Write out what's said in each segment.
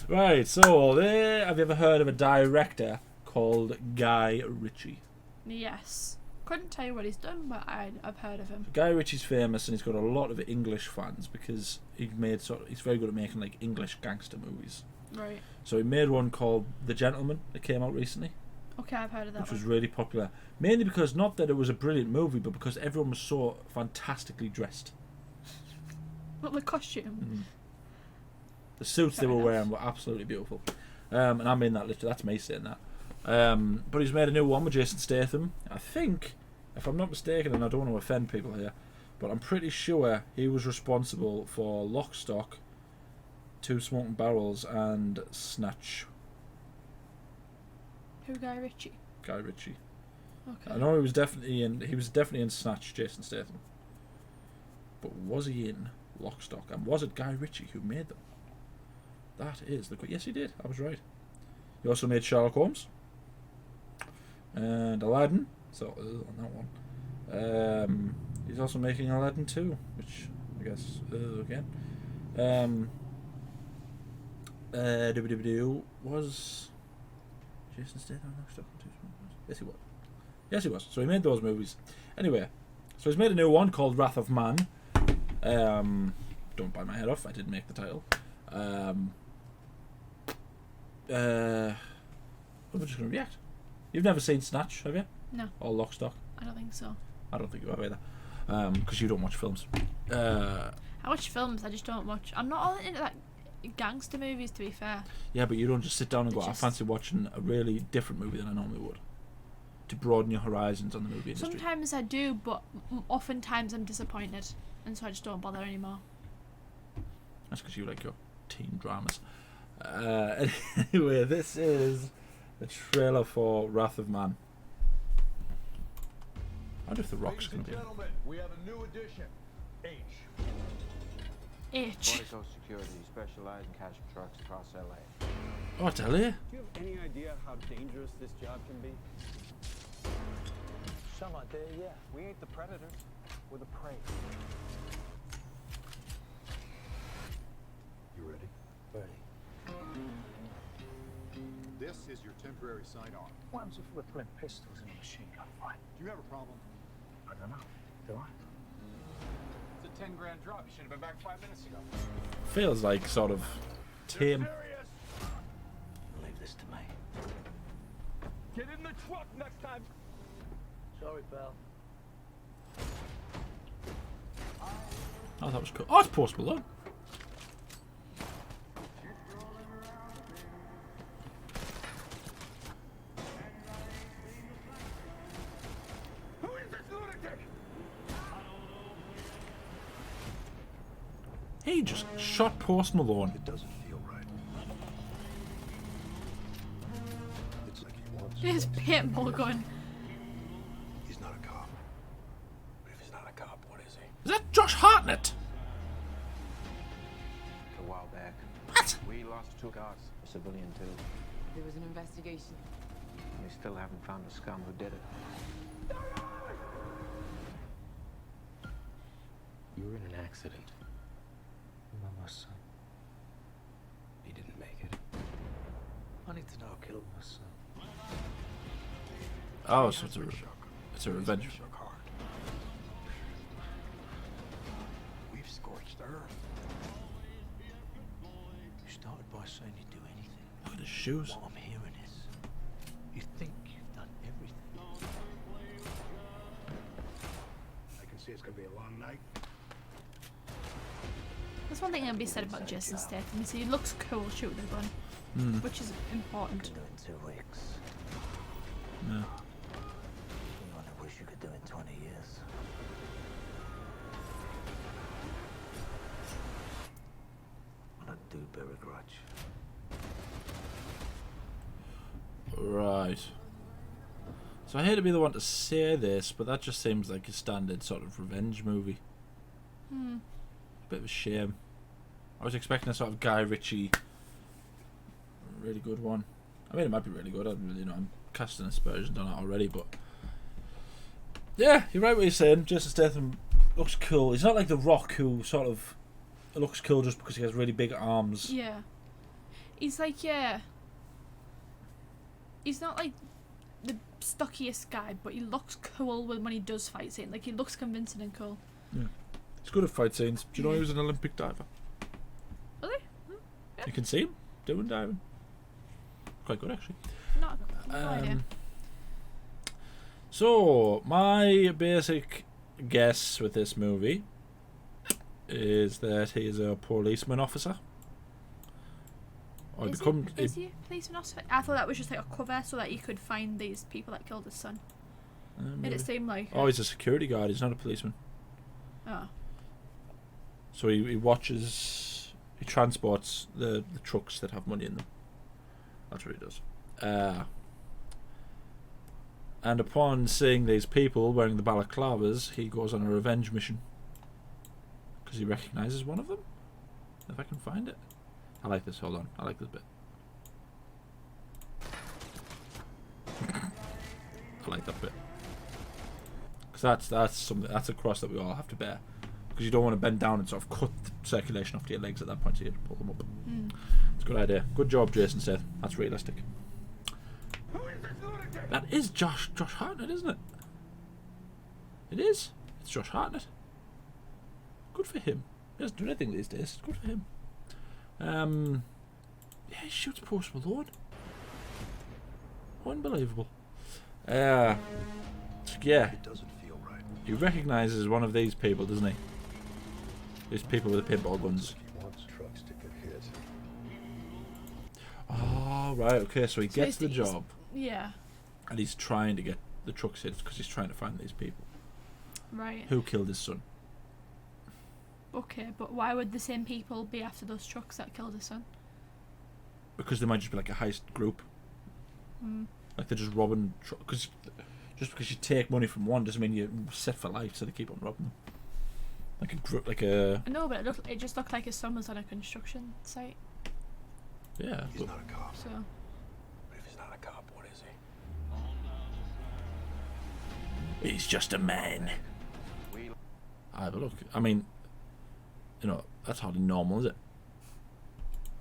Right, so have you ever heard of a director called Guy Ritchie? Yes. Couldn't tell you what he's done, but I've heard of him. Guy Ritchie's famous, and he's got a lot of English fans because he's very good at making like English gangster movies. Right. So he made one called The Gentleman that came out recently. Okay, I've heard of that. Which was really popular, mainly because not that it was a brilliant movie, but because everyone was so fantastically dressed. What, the costume? Mm-hmm. The suits they were wearing were absolutely beautiful, and I mean that literally. That's me saying that. But he's made a new one with Jason Statham. I think, if I'm not mistaken, and I don't want to offend people here, but I'm pretty sure he was responsible for Lock, Stock, Two Smoking Barrels, and Snatch. Who, Guy Ritchie? Guy Ritchie. Okay. I know he was definitely in Snatch, Jason Statham. But was he in Lock, Stock? And was it Guy Ritchie who made them? That is the yes, he did. I was right. He also made Sherlock Holmes and Aladdin. So on that one, he's also making Aladdin 2, which I guess again. Was Jason Statham Lock, Stock, and Two Smoking Barrels? Yes, he was. Yes, he was. So he made those movies. Anyway, so he's made a new one called Wrath of Man. Don't bite my head off. I didn't make the title. I'm just going to react. You've never seen Snatch, have you? No. Or Lock, Stock? I don't think so. I don't think you have either. Because you don't watch films. I watch films, I just don't watch. I'm not all into like gangster movies, to be fair. Yeah, but you don't just sit down and go, I fancy watching a really different movie than I normally would. To broaden your horizons on the movie industry. Sometimes I do, but oftentimes I'm disappointed. And so I just don't bother anymore. That's because you like your teen dramas. Anyway, this is the trailer for Wrath of Man. I wonder if The Rock's going to be in it. We have a new addition. H. Portico Security specialize in catching trucks across LA. Oh, it's LA? Do you have any idea how dangerous this job can be? Some out there, yeah. We ain't the predators. We're the prey. You ready? Ready. This is your temporary sidearm. What happens if we're putting pistols in a machine gun fight? Do you have a problem? I don't know. Do I? It's a 10 grand drop. You should have been back 5 minutes ago. Feels like sort of tame. Leave this to me. Get in the truck next time. Sorry, pal. Oh, that was cool. Oh, it's Post Malone. Who is this lunatic? He just shot Post Malone. It doesn't feel right. It's like he wants. There's paintball going. He's not a cop. But if he's not a cop, what is he? Is that Josh Hartnett? A while back. What? We lost 2 guards, a civilian too. There was an investigation. We still haven't found the scum who did it. You were in an accident. My son. He didn't make it. I need to know who killed my son. Oh, so it's a revenge. Shook hard. We've scorched earth. You started by saying you'd do anything. Look at his shoes. What I'm hearing is, you think you've done everything. I can see it's gonna be a long night. There's one thing that can be said about Jason Statham. He looks cool shooting a gun, which is important. You can do it in 2 weeks. Yeah. You only wish you could do it in 20 years. I do bear a grudge. Right. So I hate to be the one to say this, but that just seems like a standard sort of revenge movie. Bit of a shame. I was expecting a sort of Guy Ritchie, really good one. I mean, it might be really good. I'm casting aspersions on it already, but yeah, you're right what you're saying. Jason Statham looks cool. He's not like The Rock, who sort of looks cool just because he has really big arms. Yeah. He's like, yeah. He's not like the stockiest guy, but he looks cool when he does fight scene. Like, he looks convincing and cool. Yeah. He's good at fight scenes. Do you know he was an Olympic diver? Really? Yeah. You can see him doing diving. Quite good, actually. No idea. So, my basic guess with this movie is that he is a policeman officer. Or Is he a policeman officer? I thought that was just like a cover so that you could find these people that killed his son. Made it seem like... Oh, he's a security guard. He's not a policeman. Oh. So he watches... He transports the trucks that have money in them. That's what he does. And upon seeing these people wearing the balaclavas, he goes on a revenge mission. Because he recognises one of them. If I can find it. I like this. Hold on. I like this bit. I like that bit. Because that's something. That's a cross that we all have to bear. Because you don't want to bend down and sort of cut the circulation off to your legs at that point, so you have to pull them up. It's a good idea. Good job, Jason Statham. That's realistic. That is Josh Hartnett, isn't it? It is. It's Josh Hartnett. Good for him. He doesn't do anything these days. Good for him. Yeah, he shoots Post Malone. Unbelievable. Yeah. It doesn't feel right. He recognises one of these people, doesn't he? These people with the paintball guns. He wants trucks to get hit. Oh, right, okay, so he gets the job. Yeah. And he's trying to get the trucks hit because he's trying to find these people. Right. Who killed his son? Okay, but why would the same people be after those trucks that killed his son? Because they might just be like a heist group. Like they're just robbing trucks. Just because you take money from one doesn't mean you're set for life, so they keep on robbing them. Like a group, like a... No, but it just looked like his son was on a construction site. Yeah. He's not a cop. So... But if he's not a cop, what is he? He's just a man. But look, I mean, you know, that's hardly normal, is it?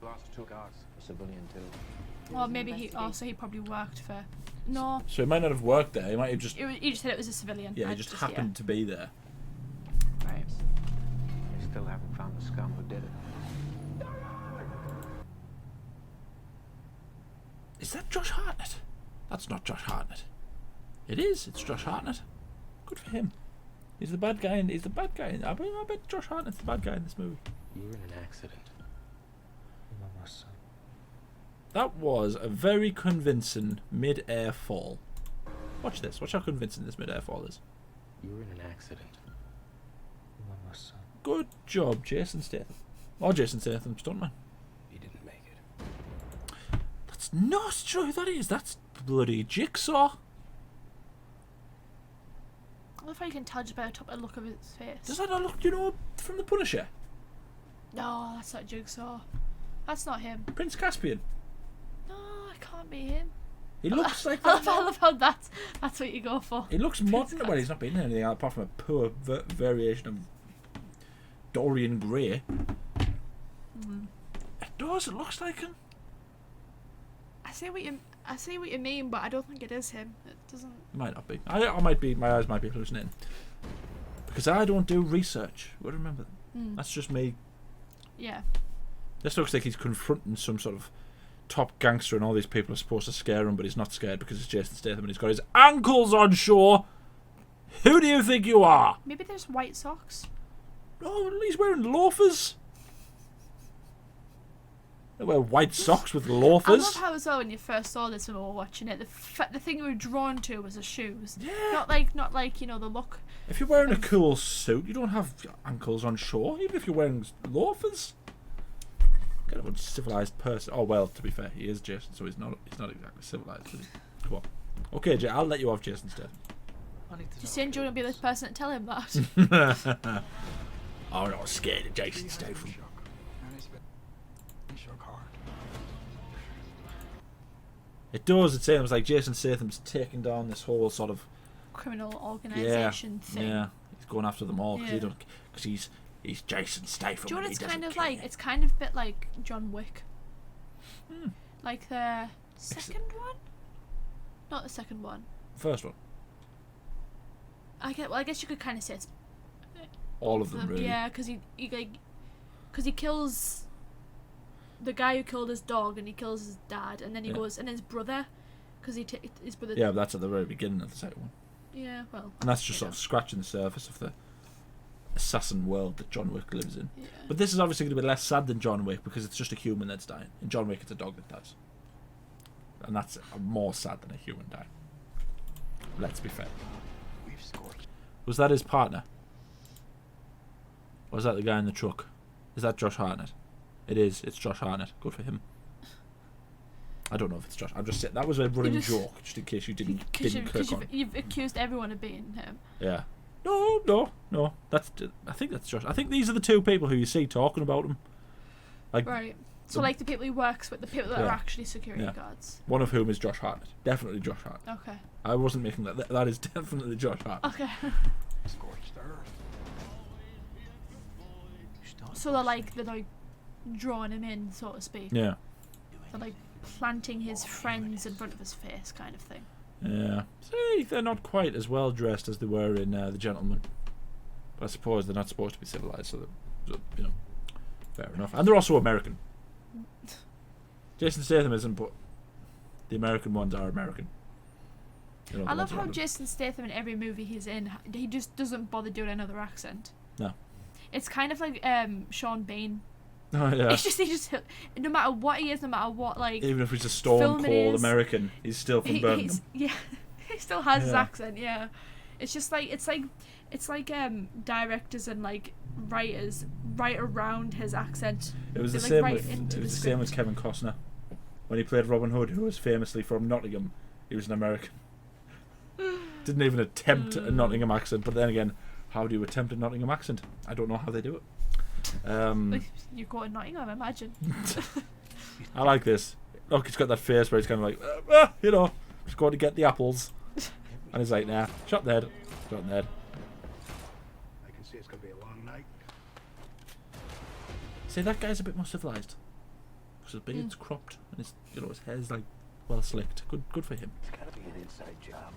Lost 2 cars, a civilian too. Well, maybe he probably worked for... No. So he might not have worked there. He might have just... He just said it was a civilian. Yeah, he just happened to be there. Right. They still haven't found the scum who did it. Is that Josh Hartnett? That's not Josh Hartnett. It is. It's Josh Hartnett. Good for him. He's the bad guy. He's the bad guy. I bet Josh Hartnett's the bad guy in this movie. You were in an accident. That was a very convincing mid-air fall. Watch this. Watch how convincing this mid-air fall is. You were in an accident. Good job, Jason Statham. Or Jason Statham, stuntman. He didn't make it. That's not true. Who that is? That's bloody Jigsaw. I love how you can tell just by the top of the look of his face. Does that not look, you know, from The Punisher? No, that's not Jigsaw. That's not him. Prince Caspian. No, it can't be him. He looks like I that. love how that's what you go for. He looks modern. Well, he's not been in anything apart from a poor variation of Dorian Gray. It does. It looks like him. I see what you mean, but I don't think it is him. It doesn't. It might not be. I might be. My eyes might be hallucinating because I don't do research. You got to remember that. That's just me. Yeah. This looks like he's confronting some sort of top gangster, and all these people are supposed to scare him, but he's not scared because it's Jason Statham and he's got his ankles on shore. Who do you think you are? Maybe there's white socks. Oh, he's wearing loafers. They wear white socks with loafers. I love how as well when you first saw this when we were watching it, the thing you were drawn to was the shoes. Yeah. Not like you know the look. If you're wearing a cool suit, you don't have ankles on shore, even if you're wearing loafers. Kind of a civilized person. Oh well, to be fair, he is Jason, so he's not exactly civilized. Is he? Come on. Okay, Jay, I'll let you off Jason Statham. Just saying, do you want to be the person to tell him that? I'm not scared of Jason Statham. It does. It seems like Jason Statham's taking down this whole sort of criminal organisation thing. Yeah, he's going after them all Yeah. because he's Jason Statham. Do you know what and it's he kind doesn't of care. like? It's kind of a bit like John Wick. Hmm. Like the second one? Not the second one. First one. I guess you could kind of say it's All of them, really. Yeah, because he kills the guy who killed his dog, and he kills his dad, and then he goes, and his brother, because his brother. Yeah, that's at the very beginning of the second one. Yeah, well. And that's just sort of scratching the surface of the assassin world that John Wick lives in. Yeah. But this is obviously going to be less sad than John Wick because it's just a human that's dying. In John Wick, it's a dog that dies. And that's more sad than a human dying. Let's be fair. We've scorched. Was that his partner? Or was that the guy in the truck? Is that Josh Hartnett? It is. It's Josh Hartnett. Good for him. I don't know if it's Josh. I'm just saying that was a running joke, just in case you didn't click on. You've accused everyone of being him. Yeah. No. I think that's Josh. I think these are the two people who you see talking about him. Like, Right. So like the people he works with, the people that are Yeah. actually security Yeah. guards. one of whom is Josh Hartnett. Definitely Josh Hartnett. Okay. I wasn't making that. That is definitely Josh Hartnett. Okay. Scorched earth. So they're like drawing him in, so to speak. Yeah. They're like planting his friends in front of his face, kind of thing. Yeah. See, they're not quite as well dressed as they were in The Gentleman. But I suppose they're not supposed to be civilized, so fair enough. And they're also American. Jason Statham isn't, but the American ones are American. You know, I the love ones how around them. Jason Statham in every movie he's in, he just doesn't bother doing another accent. No. It's kind of like Sean Bean. Oh, yeah. It's just no matter what he is, no matter what Even if he's a stone film it cold is, American, he's still from Birmingham. he still has his Yeah. accent. Yeah, it's just like it's like directors and like writers write around his accent. It was the They, same write with into it the was the same with script. Kevin Costner when he played Robin Hood, who was famously from Nottingham. He was an American. Didn't even attempt a Nottingham accent, but then again, how do you attempt a Nottingham accent? I don't know how they do it. You go to Nottingham, imagine. I like this. Look, he's got that face where he's kind of like, just going to get the apples, and he's like, nah, shot in the head. I can see it's gonna be a long night. See, that guy's a bit more civilized. Because his beard's cropped and his hair's like well slicked. Good for him. It's gotta be an inside job.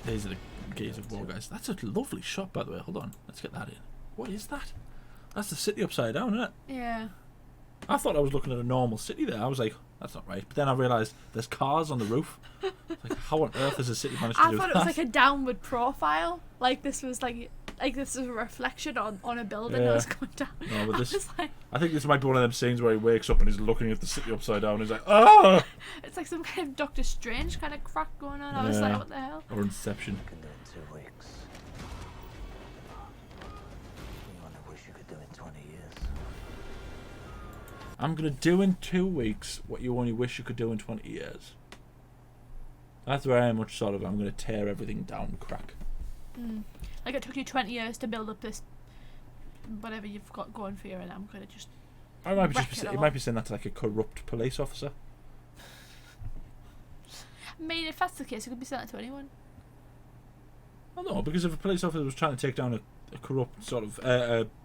These are the gaze of war, guys. That's a lovely shot, by the way. Hold on, let's get that in. What is that? That's the city upside down, isn't it? Yeah. I thought I was looking at a normal city there. I was like, that's not right. But then I realised there's cars on the roof. Like, how on earth has a city managed to I do thought that? it was like a downward profile. Like this was like this is a reflection on a building that was going down. No, but this, I was like, I think this might be one of them scenes where he wakes up and he's looking at the city upside down. And he's like, ah! it's like some kind of Doctor Strange kind of crack going on. I was like, what the hell? Or Inception. can do in 2 weeks. You only wish you could do in 20 years. I'm going to do in 2 weeks what you only wish you could do in 20 years. That's very much sort of, I'm going to tear everything down, crack. Like it took you 20 years to build up this whatever you've got going for you, and I'm gonna just. I might be wreck just, it you all. might be saying that to like a corrupt police officer. I mean, if that's the case, you could be saying that to anyone. Well, no, because if a police officer was trying to take down a corrupt sort of,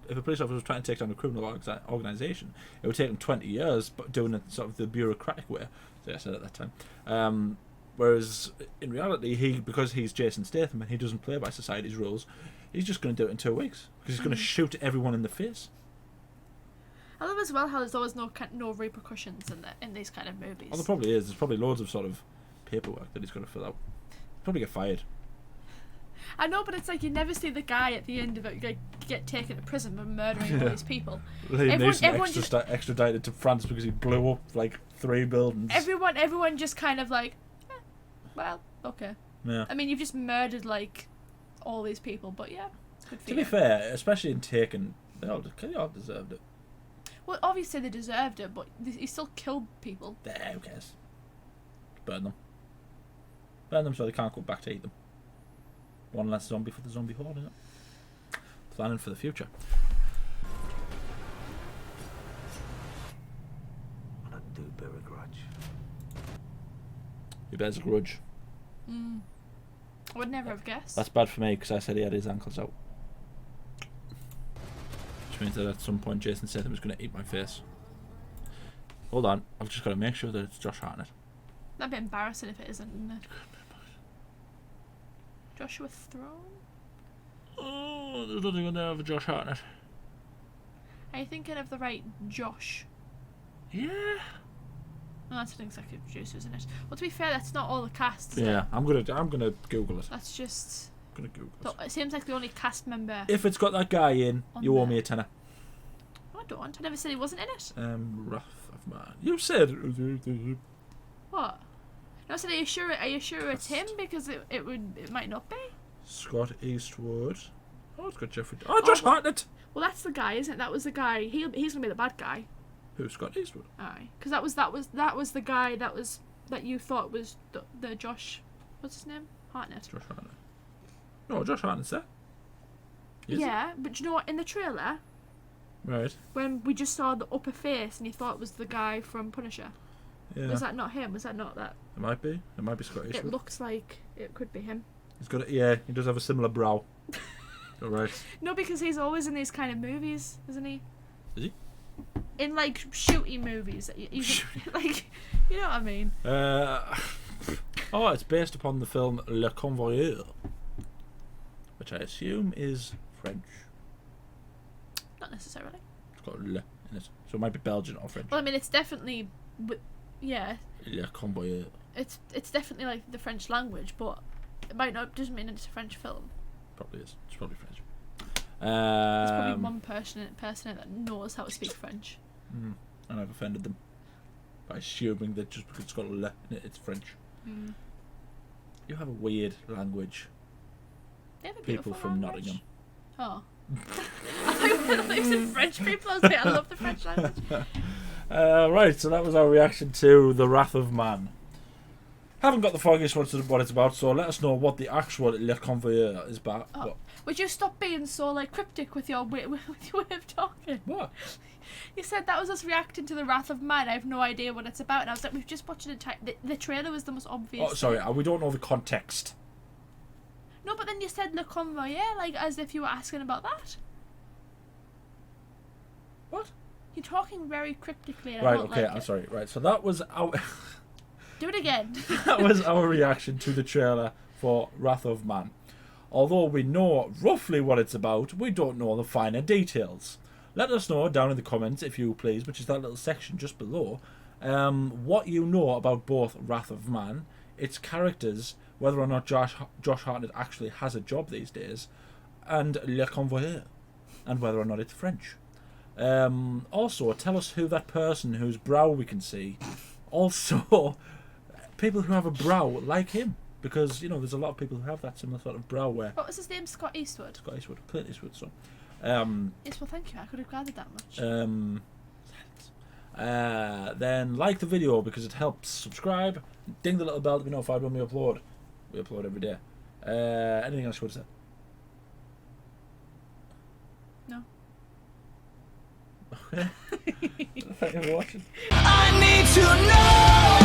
if a police officer was trying to take down a criminal organisation, it would take them 20 years, but doing it sort of the bureaucratic way. So I said at that time. Whereas in reality, because he's Jason Statham and he doesn't play by society's rules, he's just going to do it in 2 weeks because he's going to shoot everyone in the face. I love as well how there's always no repercussions in these kind of movies. Oh, there probably is. There's probably loads of sort of paperwork that he's going to fill out. Probably get fired. I know, but it's like you never see the guy at the end of it get taken to prison for murdering all these people. Liam Everyone Neeson extradited to France because he blew up like 3 buildings. Everyone just kind of like, well, okay. Yeah. I mean, you've just murdered like all these people, but yeah, good for To you. be fair, especially in Taken, they all deserved it. Well, obviously they deserved it, but he still killed people. There, who cares? Burn them. Burn them so they can't go back to eat them. One less zombie for the zombie horde, isn't it? Planning for the future. I do bear a grudge. Who bears a grudge? I would never have guessed. That's bad for me because I said he had his ankles out. Which means that at some point Jason Statham is going to eat my face. Hold on, I've just got to make sure that it's Josh Hartnett. That'd be embarrassing if it isn't it? Joshua Throne? Oh, there's nothing on there of a Josh Hartnett. Are you thinking of the right Josh? Yeah. Oh, that's an executive producer, isn't it? Well, to be fair, that's not all the cast. Is Yeah, it? I'm gonna Google it. That's just. I'm gonna Google it. It seems like the only cast member. If it's got that guy in, you owe me a tenner. I don't. I never said he wasn't in it. Wrath of Man. You said. What? No, I said, are you sure? Are you sure it's him? Because it might not be. Scott Eastwood. Oh, it's got Jeffrey. Oh, Josh Hartnett. Well, that's the guy, isn't it? That was the guy. He's gonna be the bad guy. Who? Scott Eastwood. Aye, because that was the guy that you thought was the Josh. What's his name? Hartnett. Josh Hartnett. No, Josh Hartnett's there. Yeah, but do you know what? In the trailer, Right. when we just saw the upper face and you thought it was the guy from Punisher, Yeah. was that not him? Was that not that? It might be. It might be Scott Eastwood. It looks like it could be him. He's got. Yeah, he does have a similar brow. All right. No, because he's always in these kind of movies, isn't he? Is he? In like shooty movies, like, you know what I mean? Oh, it's based upon the film Le Convoyeur, which I assume is French. Not necessarily. It's got Le in it, so it might be Belgian or French. Well, I mean, it's definitely, yeah, Le Convoyeur. it's definitely like the French language, but it might not doesn't mean it's a French film. Probably is. It's probably French. There's probably one person that knows how to speak French. And I've offended them by assuming that just because it's got Le in it, it's French. You have a weird language. They have a People beautiful from language. Nottingham. Oh. I thought you said French people. I was like, I love the French language. Right, so that was our reaction to The Wrath of Man. Haven't got the foggiest what it's about, so let us know what the actual Le Convoyeur is about. Oh. Would you stop being so like cryptic with your way of talking? What? You said that was us reacting to The Wrath of Man. I have no idea what it's about. And I was like, we've just watched it. The trailer was the most obvious. Oh, sorry, we don't know the context. No, but then you said Le Convoyeur, like as if you were asking about that. What? You're talking very cryptically. And Right, I don't okay, like I'm it. sorry. Right, so that was our Do it again. that was our reaction to the trailer for Wrath of Man. Although we know roughly what it's about, we don't know the finer details. Let us know down in the comments, if you please, which is that little section just below, what you know about both Wrath of Man, its characters, whether or not Josh Hartnett actually has a job these days, and Le Convoyeur, and whether or not it's French. Also, tell us who that person whose brow we can see. Also, people who have a brow like him. Because, you know, there's a lot of people who have that similar sort of brow where... What was his name? Scott Eastwood. Scott Eastwood. Clint Eastwood, so... Yes, well, thank you. I could have gathered that much. Then like the video because it helps. Subscribe. Ding the little bell to be notified when we upload. We upload every day. Anything else you want to say? No. Okay. Thank you for watching. I need to know.